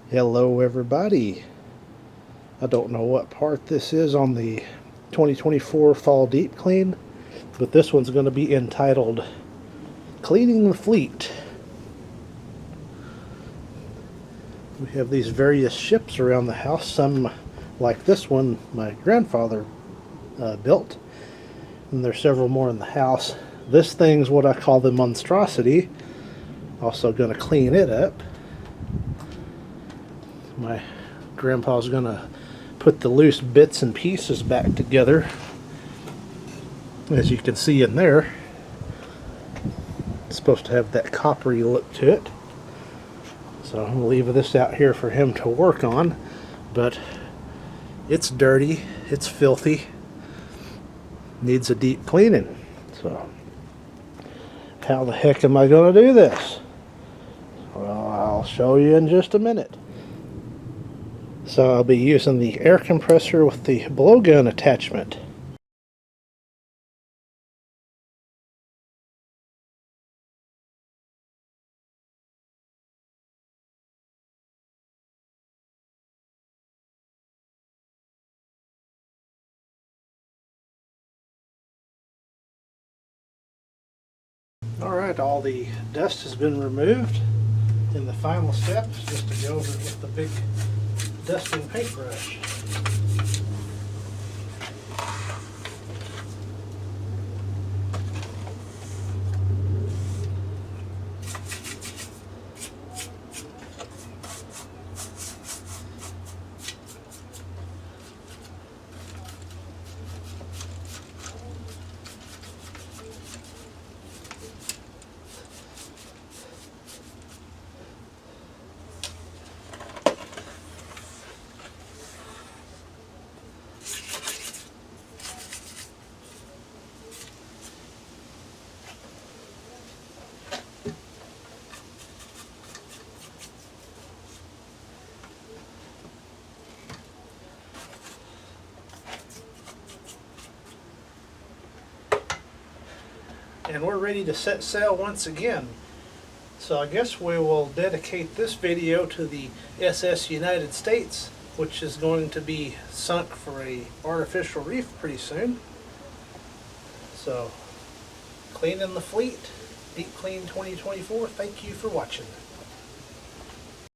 Hello everybody. I don't know what part this is on the 2024 fall deep clean, but this one's going to be entitled Cleaning the Fleet. We have these various ships around the house, some like this one my grandfather built, and there's several more in the house. This thing's what I call the monstrosity. Also going to clean it up. My grandpa's gonna put the loose bits and pieces back together. As you can see in there, it's supposed to have that coppery look to it. So I'm gonna leave this out here for him to work on, but it's dirty, it's filthy, needs a deep cleaning. So how the heck am I gonna do this? Well, I'll show you in just a minute. So I'll be using the air compressor with the blowgun attachment. Alright, all the dust has been removed. And the final step is just to go over it with the big dusting paintbrush. And we're ready to set sail once again. So I guess we will dedicate this video to the SS United States, which is going to be sunk for a artificial reef pretty soon. So, cleaning the fleet, Deep Clean 2024. Thank you for watching.